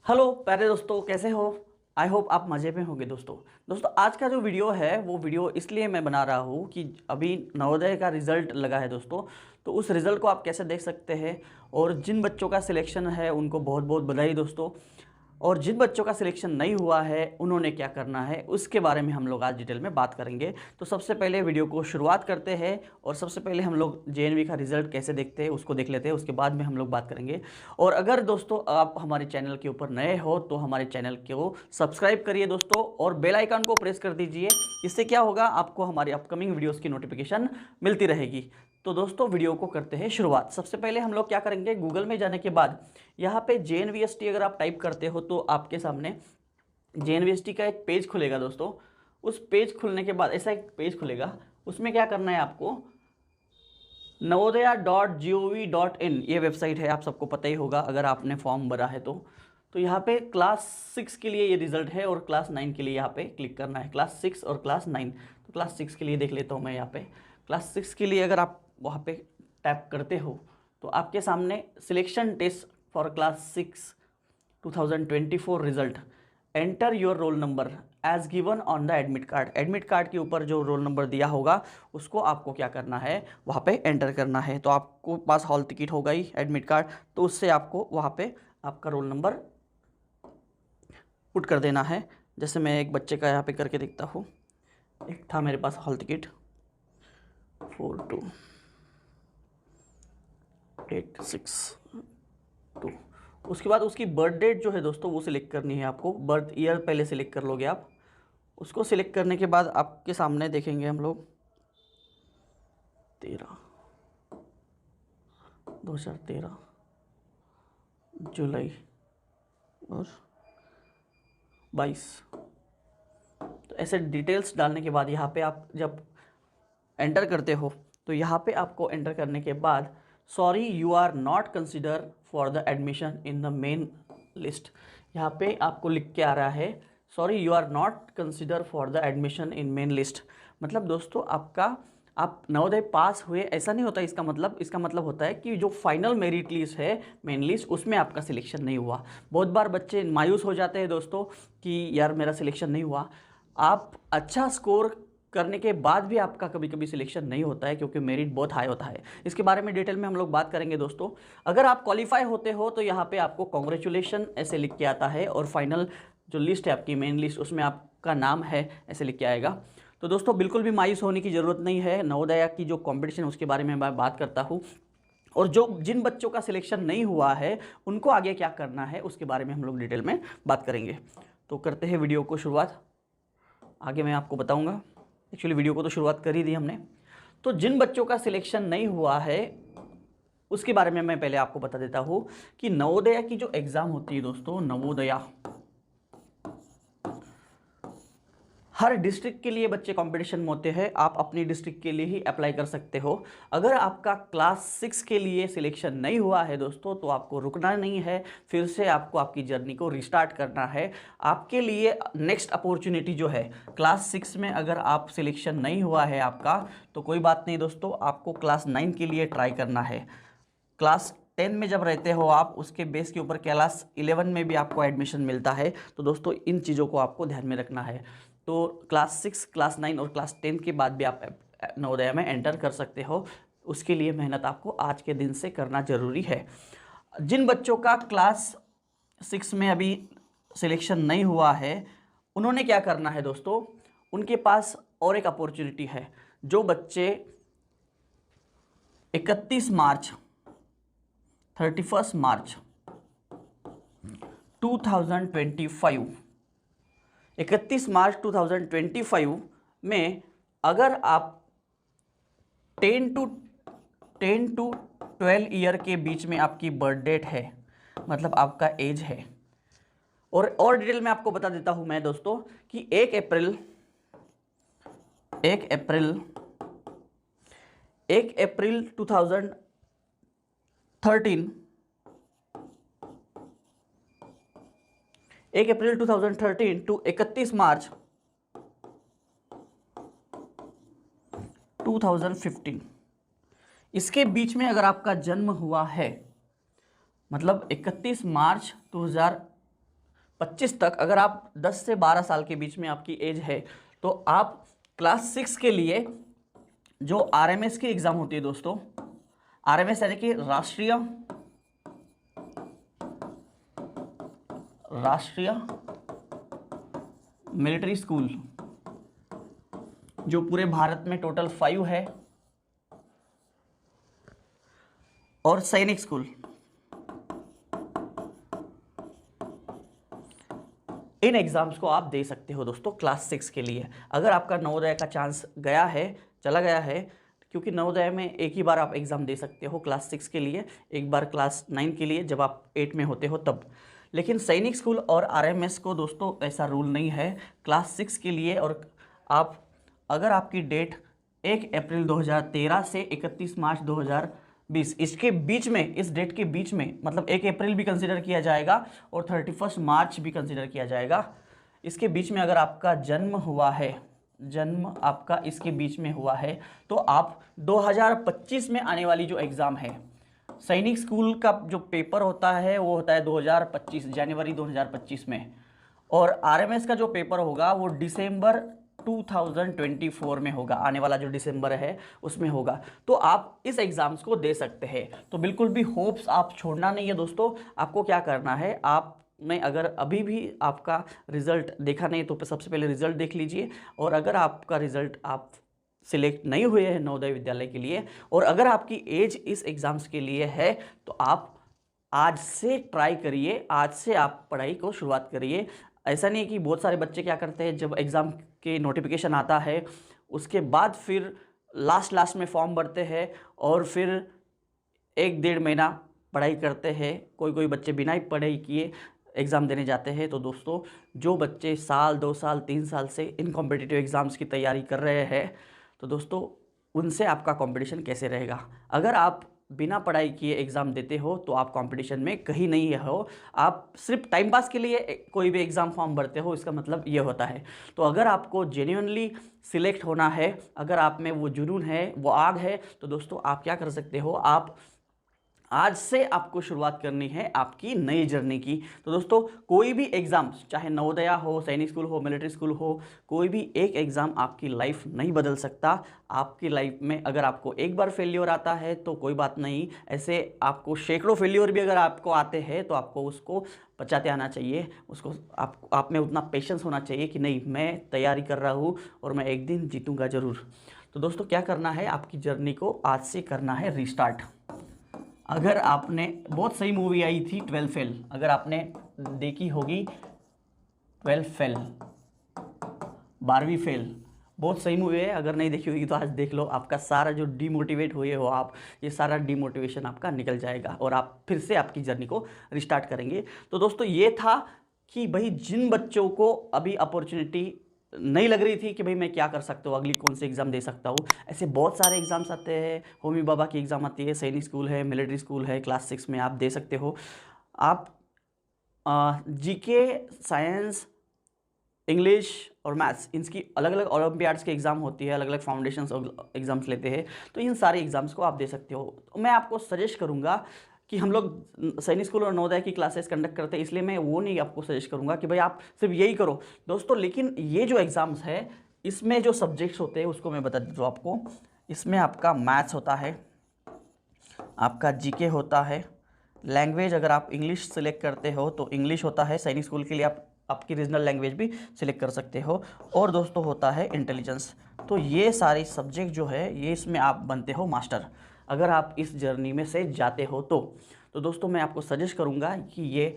Hello प्यारे दोस्तों, कैसे हो? आई होप आप मज़े में होंगे। दोस्तों आज का जो वीडियो है वो वीडियो इसलिए मैं बना रहा हूँ कि अभी नवोदय का रिज़ल्ट लगा है दोस्तों। तो उस रिज़ल्ट को आप कैसे देख सकते हैं, और जिन बच्चों का सिलेक्शन है उनको बहुत बहुत बधाई दोस्तों। और जिन बच्चों का सिलेक्शन नहीं हुआ है उन्होंने क्या करना है उसके बारे में हम लोग आज डिटेल में बात करेंगे। तो सबसे पहले वीडियो को शुरुआत करते हैं, और सबसे पहले हम लोग जेएनवी का रिज़ल्ट कैसे देखते हैं उसको देख लेते हैं, उसके बाद में हम लोग बात करेंगे। और अगर दोस्तों आप हमारे चैनल के ऊपर नए हो तो हमारे चैनल को सब्सक्राइब करिए दोस्तों, और बेल आइकन को प्रेस कर दीजिए। इससे क्या होगा, आपको हमारी अपकमिंग वीडियोज़ की नोटिफिकेशन मिलती रहेगी। तो दोस्तों वीडियो को करते हैं शुरुआत। सबसे पहले हम लोग क्या करेंगे, गूगल में जाने के बाद यहाँ पे JNVST अगर आप टाइप करते हो तो आपके सामने JNVST का एक पेज खुलेगा दोस्तों। उस पेज खुलने के बाद ऐसा एक पेज खुलेगा, उसमें क्या करना है आपको, navodaya.gov.in ये वेबसाइट है, आप सबको पता ही होगा अगर आपने फॉर्म भरा है तो यहाँ पे क्लास 6 के लिए ये रिज़ल्ट है, और क्लास 9 के लिए यहाँ पे क्लिक करना है। क्लास 6 और क्लास 9, तो क्लास 6 के लिए देख लेता हूँ मैं। यहाँ पे क्लास 6 के लिए अगर आप वहाँ पे टैप करते हो तो आपके सामने selection test for class 6 2024 result, enter your roll number as given on the admit card. Admit card के ऊपर जो रोल नंबर दिया होगा उसको आपको क्या करना है, वहाँ पे एंटर करना है। तो आपको पास हॉल टिकट होगा ही एडमिट कार्ड, तो उससे आपको वहाँ पे आपका रोल नंबर पुट कर देना है। जैसे मैं एक बच्चे का यहाँ पे करके देखता हूँ। एक था मेरे पास हॉल टिकट 42862। उसके बाद उसकी बर्थ डेट जो है दोस्तों वो सिलेक्ट करनी है आपको। बर्थ ईयर पहले सिलेक्ट कर लोगे आप। उसको सिलेक्ट करने के बाद आपके सामने देखेंगे हम लोग 2013 जुलाई और 22। तो ऐसे डिटेल्स डालने के बाद यहाँ पे आप जब एंटर करते हो तो यहाँ पे आपको एंटर करने के बाद sorry you are not consider for the admission in the main list, यहाँ पे आपको लिख के आ रहा है sorry you are not consider for the admission in main list. मतलब दोस्तों आपका आप नवोदय पास हुए ऐसा नहीं होता। इसका मतलब होता है कि जो फाइनल मेरिट लिस्ट है, मेन लिस्ट, उसमें आपका सिलेक्शन नहीं हुआ। बहुत बार बच्चे मायूस हो जाते हैं दोस्तों कि यार मेरा सिलेक्शन नहीं हुआ। आप अच्छा स्कोर करने के बाद भी आपका कभी कभी सिलेक्शन नहीं होता है, क्योंकि मेरिट बहुत हाई होता है। इसके बारे में डिटेल में हम लोग बात करेंगे दोस्तों। अगर आप क्वालिफाई होते हो तो यहाँ पे आपको कॉन्ग्रेचुलेशन ऐसे लिख के आता है, और फाइनल जो लिस्ट है आपकी मेन लिस्ट उसमें आपका नाम है ऐसे लिख के आएगा। तो दोस्तों बिल्कुल भी मायूस होने की ज़रूरत नहीं है। नवोदया की जो कॉम्पिटिशन उसके बारे में मैं बात करता हूँ, और जो जिन बच्चों का सिलेक्शन नहीं हुआ है उनको आगे क्या करना है उसके बारे में हम लोग डिटेल में बात करेंगे। तो करते हैं वीडियो को शुरुआत। आगे मैं आपको बताऊंगा। एक्चुअली वीडियो को तो शुरुआत कर ही दी हमने। तो जिन बच्चों का सिलेक्शन नहीं हुआ है उसके बारे में मैं पहले आपको बता देता हूँ कि नवोदया की जो एग्ज़ाम होती है दोस्तों, नवोदया हर डिस्ट्रिक्ट के लिए बच्चे कंपटीशन में होते हैं। आप अपनी डिस्ट्रिक्ट के लिए ही अप्लाई कर सकते हो। अगर आपका क्लास 6 के लिए सिलेक्शन नहीं हुआ है दोस्तों तो आपको रुकना नहीं है, फिर से आपको आपकी जर्नी को रिस्टार्ट करना है। आपके लिए नेक्स्ट अपॉर्चुनिटी जो है, क्लास 6 में अगर आप सिलेक्शन नहीं हुआ है आपका तो कोई बात नहीं दोस्तों, आपको क्लास 9 के लिए ट्राई करना है। क्लास 10 में जब रहते हो आप, उसके बेस के ऊपर क्लास 11 में भी आपको एडमिशन मिलता है। तो दोस्तों इन चीज़ों को आपको ध्यान में रखना है। तो क्लास 6, क्लास 9 और क्लास 10 के बाद भी आप नवोदया में एंटर कर सकते हो। उसके लिए मेहनत आपको आज के दिन से करना ज़रूरी है। जिन बच्चों का क्लास 6 में अभी सिलेक्शन नहीं हुआ है उन्होंने क्या करना है दोस्तों, उनके पास और एक अपॉर्चुनिटी है। जो बच्चे 31 मार्च 31 मार्च 2025 31 मार्च 2025 में अगर आप 10 टू 12 ईयर के बीच में आपकी बर्थ डेट है, मतलब आपका एज है। और डिटेल में आपको बता देता हूं मैं दोस्तों कि 1 अप्रैल 2013 1 अप्रैल 2013 टू 31 मार्च 2015, इसके बीच में अगर आपका जन्म हुआ है, मतलब 31 मार्च 25 तक अगर आप 10 से 12 साल के बीच में आपकी एज है तो आप क्लास 6 के लिए जो आरएमएस की एग्ज़ाम होती है दोस्तों, आरएमएस यानी कि राष्ट्रीय मिलिट्री स्कूल, जो पूरे भारत में टोटल 5 है, और सैनिक स्कूल, इन एग्ज़ाम्स को आप दे सकते हो दोस्तों क्लास 6 के लिए। अगर आपका नवोदय का चांस चला गया है, क्योंकि नवोदय में एक ही बार आप एग्ज़ाम दे सकते हो क्लास 6 के लिए, एक बार क्लास 9 के लिए जब आप 8 में होते हो तब। लेकिन सैनिक स्कूल और आरएमएस को दोस्तों ऐसा रूल नहीं है क्लास 6 के लिए। और अगर आपकी डेट 1 अप्रैल 2013 से 31 मार्च 2020, इसके बीच में, इस डेट के बीच में, मतलब 1 अप्रैल भी कंसिडर किया जाएगा और 31 मार्च भी कंसिडर किया जाएगा, इसके बीच में अगर आपका जन्म आपका इसके बीच में हुआ है तो आप 2025 में आने वाली जो एग्ज़ाम है, सैनिक स्कूल का जो पेपर होता है वो होता है 2025 जनवरी 2025 में, और आरएमएस का जो पेपर होगा वो दिसंबर 2024 में होगा, आने वाला जो दिसंबर है उसमें होगा। तो आप इस एग्ज़ाम्स को दे सकते हैं। तो बिल्कुल भी होप्स आप छोड़ना नहीं है दोस्तों। आपको क्या करना है, आपने अगर अभी भी आपका रिज़ल्ट देखा नहीं तो सबसे पहले रिज़ल्ट देख लीजिए, और अगर आपका रिज़ल्ट आप सिलेक्ट नहीं हुए हैं नवोदय विद्यालय के लिए, और अगर आपकी एज इस एग्ज़ाम्स के लिए है, तो आप आज से ट्राई करिए, आज से आप पढ़ाई को शुरुआत करिए। ऐसा नहीं है कि बहुत सारे बच्चे क्या करते हैं, जब एग्ज़ाम के नोटिफिकेशन आता है उसके बाद फिर लास्ट में फॉर्म भरते हैं और फिर 1-1.5 महीना पढ़ाई करते हैं। कोई बच्चे बिना ही पढ़ाई किए एग्ज़ाम देने जाते हैं। तो दोस्तों, जो बच्चे साल 2 साल 3 साल से इन कॉम्पिटिटिव एग्ज़ाम्स की तैयारी कर रहे हैं, तो दोस्तों उनसे आपका कंपटीशन कैसे रहेगा। अगर आप बिना पढ़ाई किए एग्ज़ाम देते हो तो आप कंपटीशन में कहीं नहीं हो, आप सिर्फ टाइम पास के लिए कोई भी एग्ज़ाम फॉर्म भरते हो, इसका मतलब ये होता है। तो अगर आपको जेन्युइनली सिलेक्ट होना है, अगर आप में वो जुनून है, वो आग है, तो दोस्तों आप क्या कर सकते हो, आप आज से आपको शुरुआत करनी है आपकी नई जर्नी की। तो दोस्तों, कोई भी एग्ज़ाम, चाहे नवोदया हो, सैनिक स्कूल हो, मिलिट्री स्कूल हो, कोई भी एक एग्ज़ाम आपकी लाइफ नहीं बदल सकता। आपकी लाइफ में अगर आपको एक बार फेल्योर आता है तो कोई बात नहीं, ऐसे आपको सैकड़ों फेल्योर भी अगर आपको आते हैं तो आपको उसको बचाते आना चाहिए। उसको आप में उतना पेशेंस होना चाहिए कि नहीं, मैं तैयारी कर रहा हूँ और मैं एक दिन जीतूँगा ज़रूर। तो दोस्तों, क्या करना है, आपकी जर्नी को आज से करना है रीस्टार्ट। अगर आपने, बहुत सही मूवी आई थी 12 फेल, अगर आपने देखी होगी 12 फेल, 12वीं फेल, बहुत सही मूवी है। अगर नहीं देखी होगी तो आज देख लो, आपका सारा जो डीमोटिवेट हुए हो आप, ये सारा डीमोटिवेशन आपका निकल जाएगा और आप फिर से आपकी जर्नी को रिस्टार्ट करेंगे। तो दोस्तों, ये था कि भाई जिन बच्चों को अभी अपॉर्चुनिटी नहीं लग रही थी कि भाई मैं क्या कर सकता हूँ, अगली कौन से एग्ज़ाम दे सकता हूँ, ऐसे बहुत सारे एग्ज़ाम्स आते हैं। होमी बाबा की एग्ज़ाम आती है, सैनिक स्कूल है, मिलिट्री स्कूल है, क्लास 6 में आप दे सकते हो। आप जीके, साइंस, इंग्लिश और मैथ्स, इनकी अलग अलग ओलंपियाड्स के एग्ज़ाम होती है, अलग अलग फाउंडेशंस एग्ज़ाम्स लेते हैं, तो इन सारे एग्ज़ाम्स को आप दे सकते हो। तो मैं आपको सजेस्ट करूँगा कि हम लोग सैनिक स्कूल और नवोदय की क्लासेस कंडक्ट करते हैं, इसलिए मैं वो नहीं आपको सजेस्ट करूँगा कि भाई आप सिर्फ यही करो दोस्तों। लेकिन ये जो एग्ज़ाम्स है, इसमें जो सब्जेक्ट्स होते हैं उसको मैं बता देता हूँ आपको। इसमें आपका मैथ्स होता है, आपका जीके होता है, लैंग्वेज अगर आप इंग्लिश सेलेक्ट करते हो तो इंग्लिश होता है, सैनिक स्कूल के लिए आप आपकी रीजनल लैंग्वेज भी सिलेक्ट कर सकते हो, और दोस्तों होता है इंटेलिजेंस। तो ये सारे सब्जेक्ट जो है, ये इसमें आप बनते हो मास्टर, अगर आप इस जर्नी में से जाते हो तो दोस्तों मैं आपको सजेस्ट करूँगा कि ये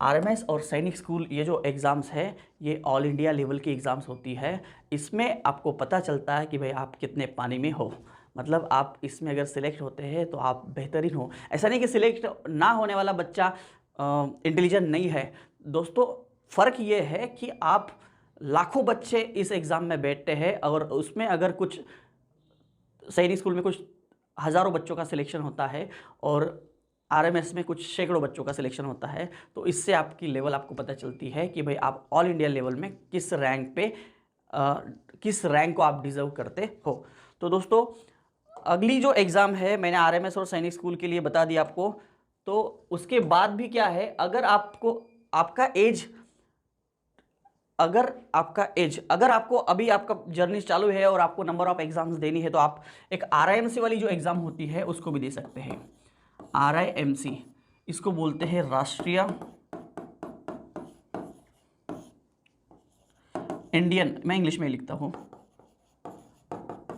आरएमएस और सैनिक स्कूल, ये जो एग्ज़ाम्स है, ये ऑल इंडिया लेवल की एग्ज़ाम्स होती है। इसमें आपको पता चलता है कि भाई आप कितने पानी में हो, मतलब आप इसमें अगर सिलेक्ट होते हैं तो आप बेहतरीन हो। ऐसा नहीं कि सिलेक्ट ना होने वाला बच्चा इंटेलिजेंट नहीं है दोस्तों, फ़र्क ये है कि आप, लाखों बच्चे इस एग्ज़ाम में बैठते हैं और उसमें अगर कुछ सैनिक स्कूल में कुछ हज़ारों बच्चों का सिलेक्शन होता है और आरएमएस में कुछ सैकड़ों बच्चों का सिलेक्शन होता है, तो इससे आपकी लेवल आपको पता चलती है कि भाई आप ऑल इंडिया लेवल में किस रैंक पे किस रैंक को आप डिज़र्व करते हो। तो दोस्तों, अगली जो एग्ज़ाम है, मैंने आरएमएस और सैनिक स्कूल के लिए बता दिया आपको। तो उसके बाद भी क्या है, अगर आपको आपका एज अगर आपका एज, अगर आपको अभी आपका जर्नी चालू है और आपको नंबर ऑफ एग्जाम्स देनी है तो आप एक RIMC वाली जो एग्ज़ाम होती है उसको भी दे सकते हैं। RIMC इसको बोलते हैं राष्ट्रीय इंडियन, मैं इंग्लिश में लिखता हूँ,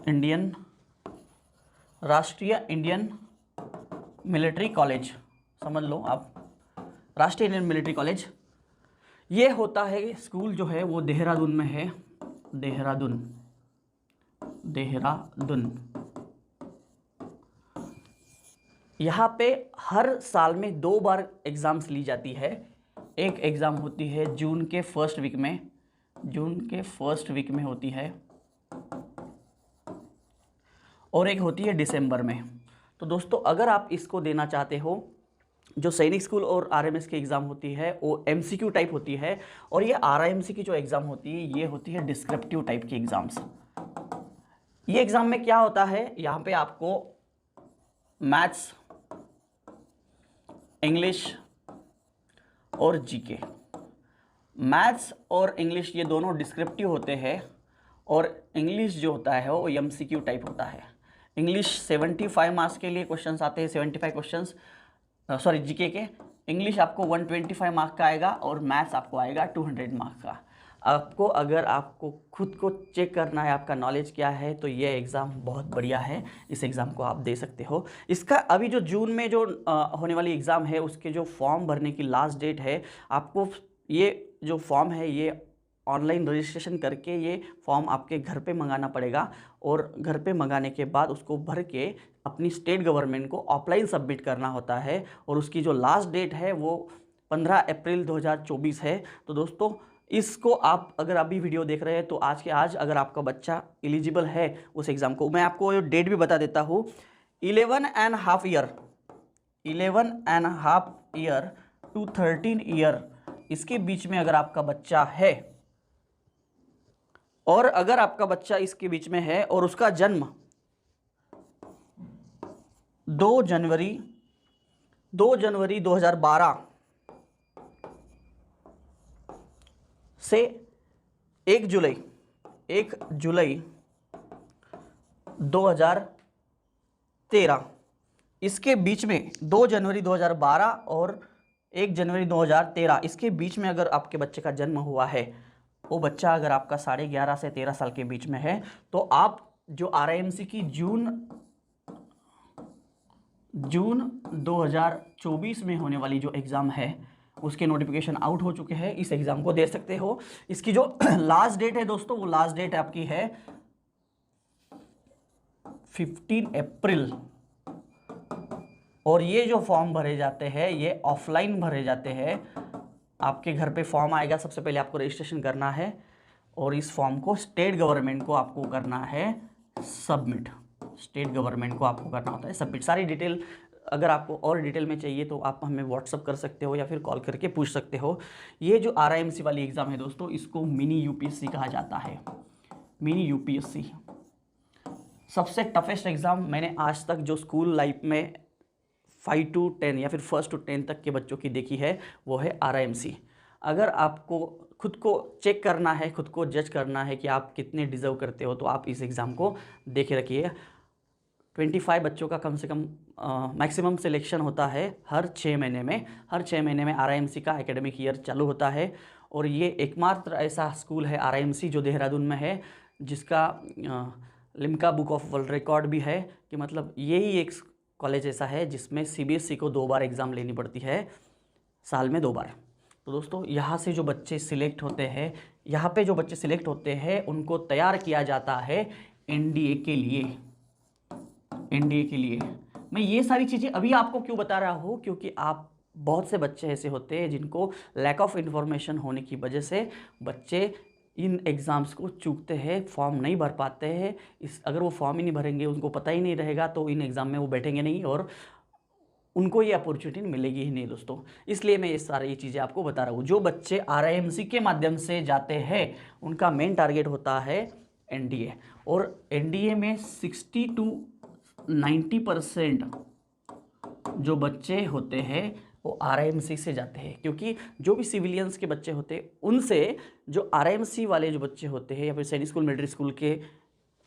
इंडियन, राष्ट्रीय इंडियन मिलिट्री कॉलेज, समझ लो आप, राष्ट्रीय इंडियन मिलिट्री कॉलेज। ये होता है स्कूल जो है वो देहरादून में है, देहरादून, देहरादून। यहाँ पे हर साल में 2 बार एग्ज़ाम्स ली जाती है। एक एग्ज़ाम होती है जून के फर्स्ट वीक में, जून के फर्स्ट वीक में होती है, और एक होती है दिसंबर में। तो दोस्तों अगर आप इसको देना चाहते हो, जो सैनिक स्कूल और RMS की एग्ज़ाम होती है वो MCQ टाइप होती है, और ये RIMC की जो एग्ज़ाम होती है ये होती है डिस्क्रिप्टिव टाइप की एग्ज़ाम्स। ये एग्ज़ाम में क्या होता है, यहाँ पे आपको मैथ्स, इंग्लिश और GK, मैथ्स और इंग्लिश ये दोनों डिस्क्रिप्टिव होते हैं, और इंग्लिश जो होता है वो MCQ टाइप होता है। इंग्लिश 75 मार्क्स के लिए क्वेश्चंस आते हैं, 75 क्वेश्चंस, सॉरी GK के। इंग्लिश आपको 125 मार्क का आएगा और मैथ्स आपको आएगा 200 मार्क का। आपको अगर आपको खुद को चेक करना है आपका नॉलेज क्या है तो ये एग्ज़ाम बहुत बढ़िया है, इस एग्ज़ाम को आप दे सकते हो। इसका अभी जो जून में जो होने वाली एग्ज़ाम है उसके जो फॉर्म भरने की लास्ट डेट है, आपको ये जो फॉर्म है ये ऑनलाइन रजिस्ट्रेशन करके ये फॉर्म आपके घर पे मंगाना पड़ेगा, और घर पे मंगाने के बाद उसको भर के अपनी स्टेट गवर्नमेंट को ऑफलाइन सबमिट करना होता है, और उसकी जो लास्ट डेट है वो 15 अप्रैल 2024 है। तो दोस्तों इसको आप अगर अभी वीडियो देख रहे हैं तो आज के आज अगर आपका बच्चा एलिजिबल है उस एग्ज़ाम को, मैं आपको डेट भी बता देता हूँ, 11.5 ईयर, 11.5 ईयर टू 13 ईयर, इसके बीच में अगर आपका बच्चा है, और अगर आपका बच्चा इसके बीच में है और उसका जन्म 2 जनवरी 2012 से 1 जुलाई 2013, इसके बीच में 2 जनवरी 2012 और 1 जनवरी 2013 इसके बीच में अगर आपके बच्चे का जन्म हुआ है, वो बच्चा अगर आपका 11.5 से 13 साल के बीच में है, तो आप जो RIMC की जून 2024 में होने वाली जो एग्ज़ाम है उसके नोटिफिकेशन आउट हो चुके हैं, इस एग्ज़ाम को दे सकते हो। इसकी जो लास्ट डेट है दोस्तों, वो लास्ट डेट आपकी है 15 अप्रैल, और ये जो फॉर्म भरे जाते हैं ये ऑफलाइन भरे जाते हैं। आपके घर पे फॉर्म आएगा, सबसे पहले आपको रजिस्ट्रेशन करना है, और इस फॉर्म को स्टेट गवर्नमेंट को आपको करना है सबमिट, स्टेट गवर्नमेंट को आपको करना होता है सबमिट। सारी डिटेल अगर आपको और डिटेल में चाहिए तो आप हमें व्हाट्सअप कर सकते हो या फिर कॉल करके पूछ सकते हो। ये जो RIMC वाली एग्ज़ाम है दोस्तों, इसको मिनी UPSC कहा जाता है, मिनी UPSC। सबसे टफेस्ट एग्ज़ाम मैंने आज तक जो स्कूल लाइफ में 5 to 10 या फिर 1st to 10 तक के बच्चों की देखी है वो है RIMC। अगर आपको खुद को चेक करना है, खुद को जज करना है कि आप कितने डिज़र्व करते हो, तो आप इस एग्ज़ाम को देखे रखिए। 25 बच्चों का कम से कम मैक्सिमम सिलेक्शन होता है हर 6 महीने में। हर 6 महीने में RIMC का एकेडमिक ईयर चालू होता है, और ये एकमात्र ऐसा स्कूल है RIMC जो देहरादून में है, जिसका Limca book of world record भी है, कि मतलब यही एक कॉलेज ऐसा है जिसमें CBSE को 2 बार एग्ज़ाम लेनी पड़ती है, साल में 2 बार। तो दोस्तों यहाँ से जो बच्चे सिलेक्ट होते हैं, यहाँ पे जो बच्चे सिलेक्ट होते हैं उनको तैयार किया जाता है NDA के लिए। NDA के लिए मैं ये सारी चीज़ें अभी आपको क्यों बता रहा हूँ, क्योंकि आप बहुत से बच्चे ऐसे होते हैं जिनको लैक ऑफ इन्फॉर्मेशन होने की वजह से बच्चे इन एग्ज़ाम्स को चूकते हैं, फॉर्म नहीं भर पाते हैं। अगर वो फॉर्म ही नहीं भरेंगे, उनको पता ही नहीं रहेगा, तो इन एग्ज़ाम में वो बैठेंगे नहीं और उनको ये अपॉर्चुनिटी मिलेगी ही नहीं दोस्तों। इसलिए मैं ये सारी चीज़ें आपको बता रहा हूँ। जो बच्चे RIMC के माध्यम से जाते हैं उनका मेन टारगेट होता है NDA, और NDA में 60 to 90% जो बच्चे होते हैं वो RIMC से जाते हैं, क्योंकि जो भी सिविलियंस के बच्चे होते हैं उनसे जो RIMC वाले जो बच्चे होते हैं या फिर सैनिक स्कूल मिलिट्री स्कूल के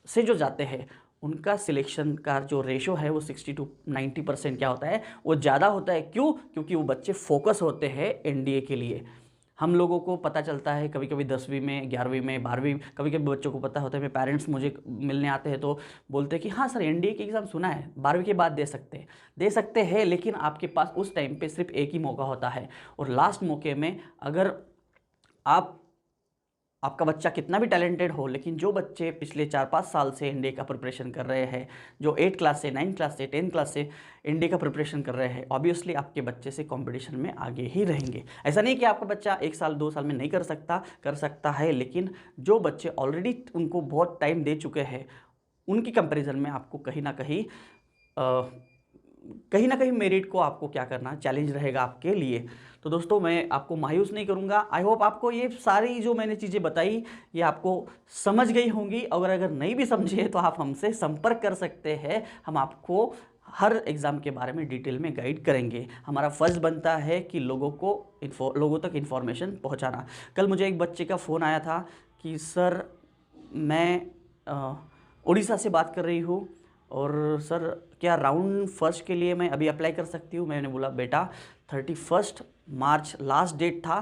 से जो जाते हैं उनका सिलेक्शन का जो रेशो है वो 60 to 90% क्या होता है, वो ज़्यादा होता है। क्यों? क्योंकि वो बच्चे फोकस होते हैं NDA के लिए। हम लोगों को पता चलता है कभी कभी 10वीं में, 11वीं में, 12वीं, कभी कभी बच्चों को पता होता है। मेरे पेरेंट्स मुझे मिलने आते हैं तो बोलते हैं कि हाँ सर NDA की एग्ज़ाम सुना है, 12वीं के बाद दे सकते हैं, लेकिन आपके पास उस टाइम पे सिर्फ एक ही मौका होता है। और लास्ट मौके में अगर आपका बच्चा कितना भी टैलेंटेड हो, लेकिन जो बच्चे पिछले 4-5 साल से NDA का प्रिपरेशन कर रहे हैं, जो 8 क्लास से, 9 क्लास से, 10 क्लास से NDA का प्रिपरेशन कर रहे हैं, ऑब्वियसली आपके बच्चे से कंपटीशन में आगे ही रहेंगे। ऐसा नहीं कि आपका बच्चा 1 साल 2 साल में नहीं कर सकता है, लेकिन जो बच्चे ऑलरेडी उनको बहुत टाइम दे चुके हैं उनकी कंपेरिजन में आपको कहीं ना कहीं मेरिट को आपको क्या करना, चैलेंज रहेगा आपके लिए। तो दोस्तों मैं आपको मायूस नहीं करूंगा। आई होप आपको ये सारी जो मैंने चीज़ें बताई ये आपको समझ गई होंगी, और अगर नहीं भी समझे तो आप हमसे संपर्क कर सकते हैं। हम आपको हर एग्ज़ाम के बारे में डिटेल में गाइड करेंगे। हमारा फ़र्ज़ बनता है कि लोगों तक इन्फॉर्मेशन पहुंचाना। कल मुझे एक बच्चे का फ़ोन आया था कि सर मैं उड़ीसा से बात कर रही हूँ और सर क्या राउंड फर्स्ट के लिए मैं अभी अप्लाई कर सकती हूँ? मैंने बोला बेटा 31 मार्च लास्ट डेट था,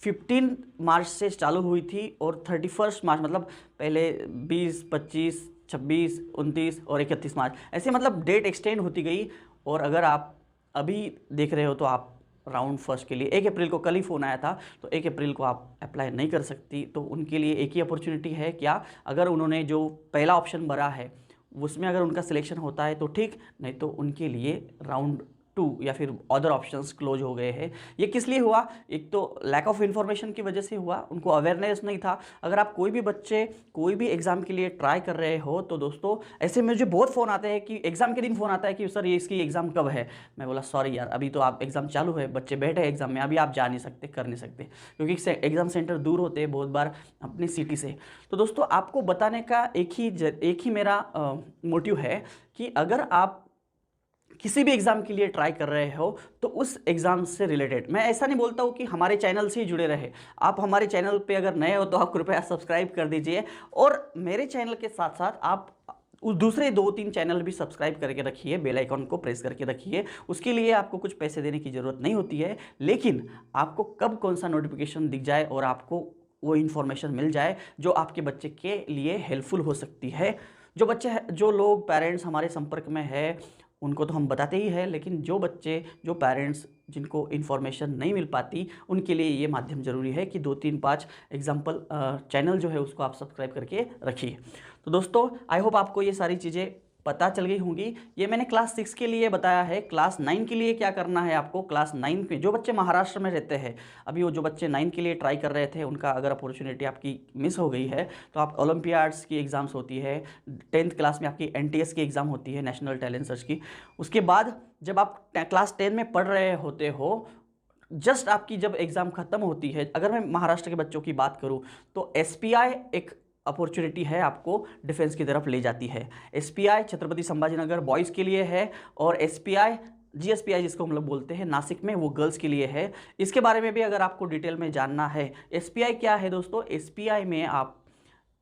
15 मार्च से चालू हुई थी और 31 मार्च मतलब पहले 20, 25, 26, 29 और 31 मार्च, ऐसे मतलब डेट एक्सटेंड होती गई। और अगर आप अभी देख रहे हो तो आप राउंड फर्स्ट के लिए 1 अप्रैल को, कल ही फ़ोन आया था, तो 1 अप्रैल को आप अप्लाई नहीं कर सकती। तो उनके लिए एक ही अपॉर्चुनिटी है, क्या अगर उन्होंने जो पहला ऑप्शन भरा है उसमें अगर उनका सिलेक्शन होता है तो ठीक, नहीं तो उनके लिए राउंड 2 या फिर अदर ऑप्शंस क्लोज हो गए हैं। ये किस लिए हुआ? एक तो लैक ऑफ इन्फॉर्मेशन की वजह से हुआ, उनको अवेयरनेस नहीं था। अगर आप कोई भी बच्चे कोई भी एग्ज़ाम के लिए ट्राई कर रहे हो तो दोस्तों ऐसे मुझे बहुत फ़ोन आते हैं कि एग्ज़ाम के दिन फ़ोन आता है कि सर ये इसकी एग्ज़ाम कब है। मैं बोला सॉरी यार, अभी तो आप एग्ज़ाम चालू है, बच्चे बैठे हैं एग्ज़ाम में, अभी आप जा नहीं सकते, कर नहीं सकते, क्योंकि एग्ज़ाम सेंटर दूर होते हैं बहुत बार अपनी सिटी से। तो दोस्तों आपको बताने का एक ही मेरा मोटिव है कि अगर आप किसी भी एग्ज़ाम के लिए ट्राई कर रहे हो तो उस एग्ज़ाम से रिलेटेड, मैं ऐसा नहीं बोलता हूँ कि हमारे चैनल से ही जुड़े रहे। आप हमारे चैनल पे अगर नए हो तो आप कृपया सब्सक्राइब कर दीजिए, और मेरे चैनल के साथ साथ आप उस दूसरे 2-3 चैनल भी सब्सक्राइब करके रखिए, बेल आइकन को प्रेस करके रखिए। उसके लिए आपको कुछ पैसे देने की ज़रूरत नहीं होती है, लेकिन आपको कब कौन सा नोटिफिकेशन दिख जाए और आपको वो इन्फॉर्मेशन मिल जाए जो आपके बच्चे के लिए हेल्पफुल हो सकती है। जो लोग पेरेंट्स हमारे संपर्क में है उनको तो हम बताते ही हैं, लेकिन जो पेरेंट्स जिनको इन्फॉर्मेशन नहीं मिल पाती उनके लिए ये माध्यम ज़रूरी है कि 2-3-5 एग्जाम्पल चैनल जो है उसको आप सब्सक्राइब करके रखिए। तो दोस्तों आई होप आपको ये सारी चीज़ें पता चल गई होंगी। ये मैंने क्लास 6 के लिए बताया है। क्लास 9 के लिए क्या करना है आपको, क्लास 9 में जो बच्चे महाराष्ट्र में रहते हैं, अभी वो जो बच्चे 9 के लिए ट्राई कर रहे थे उनका अगर अपॉर्चुनिटी आपकी मिस हो गई है तो आप ओलंपियाड्स की एग्ज़ाम्स होती है, 10th क्लास में आपकी NTS की एग्ज़ाम होती है, नेशनल टैलेंट सर्च की। उसके बाद जब आप क्लास 10 में पढ़ रहे होते हो, जस्ट आपकी जब एग्ज़ाम ख़त्म होती है, अगर मैं महाराष्ट्र के बच्चों की बात करूँ तो SPI एक अपॉर्चुनिटी है, आपको डिफेंस की तरफ ले जाती है। SPI छत्रपति संभाजीनगर बॉयज़ के लिए है, और SPI GSPI जिसको हम लोग बोलते हैं नासिक में, वो गर्ल्स के लिए है। इसके बारे में भी अगर आपको डिटेल में जानना है, SPI क्या है दोस्तों, SPI में आप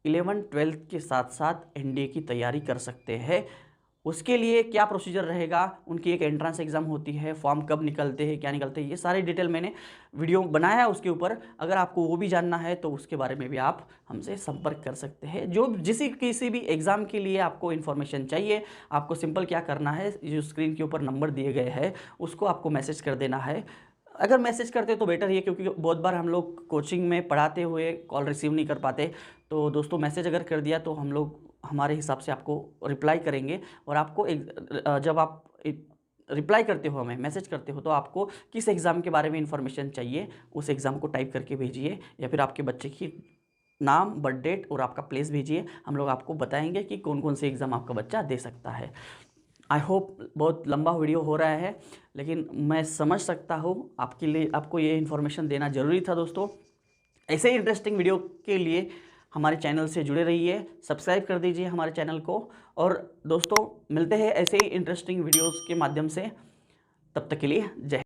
11th-12th के साथ साथ NDA की तैयारी कर सकते हैं। उसके लिए क्या प्रोसीजर रहेगा, उनकी एक एंट्रेंस एग्ज़ाम होती है, फॉर्म कब निकलते हैं, क्या निकलते हैं, ये सारी डिटेल मैंने वीडियो बनाया है उसके ऊपर। अगर आपको वो भी जानना है तो उसके बारे में भी आप हमसे संपर्क कर सकते हैं। किसी भी एग्ज़ाम के लिए आपको इन्फॉर्मेशन चाहिए, आपको सिंपल क्या करना है, जो स्क्रीन के ऊपर नंबर दिए गए हैं उसको आपको मैसेज कर देना है। अगर मैसेज करते तो बेटर ही है, क्योंकि बहुत बार हम लोग कोचिंग में पढ़ाते हुए कॉल रिसीव नहीं कर पाते। तो दोस्तों मैसेज अगर कर दिया तो हम लोग हमारे हिसाब से आपको रिप्लाई करेंगे, और आपको जब आप रिप्लाई करते हो, हमें मैसेज करते हो, तो आपको किस एग्ज़ाम के बारे में इन्फॉर्मेशन चाहिए उस एग्ज़ाम को टाइप करके भेजिए, या फिर आपके बच्चे की नाम, बर्थ डेट और आपका प्लेस भेजिए। हम लोग आपको बताएंगे कि कौन कौन से एग्ज़ाम आपका बच्चा दे सकता है। आई होप बहुत लंबा वीडियो हो रहा है, लेकिन मैं समझ सकता हूँ आपके लिए, आपको ये इन्फॉर्मेशन देना ज़रूरी था दोस्तों। ऐसे ही इंटरेस्टिंग वीडियो के लिए हमारे चैनल से जुड़े रहिए, सब्सक्राइब कर दीजिए हमारे चैनल को, और दोस्तों मिलते हैं ऐसे ही इंटरेस्टिंग वीडियोस के माध्यम से। तब तक के लिए जय।